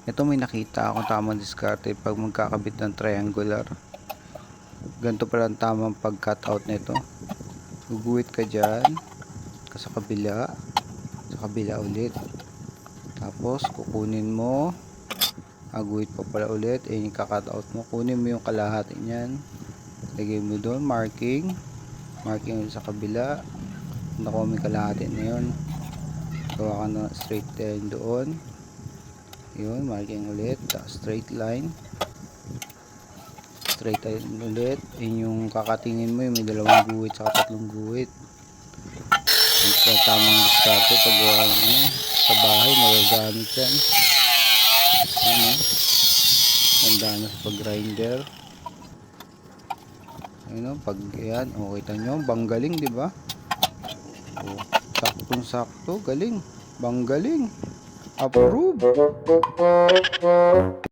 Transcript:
Ito may nakita akong tamang diskarte pag magkakabit ng triangular. Ganito pala ang tamang pag-cut out nito. Guguhit ka dyan, sa kabila ulit. Tapos kukunin mo, guhit pa pala ulit, yung ika-cut out mo. Kunin mo yung kalahati niyan, lagay mo doon, marking ulit sa kabila. Nakuha mo yung kalahati na yun, gawa ka na straight line doon. Yun, marking ulit, straight line ulit. Yun yung kakatingin mo, yung may dalawang guhit sa tatlong guhit. Yung tamang diskarte pag gawa sa bahay, magagamit yan. Ayun, ganda na sa pag-grinder. Ayun, pag yan, kita nyo, banggaling, di ba? Saktong sakto, galing, banggaling, approve.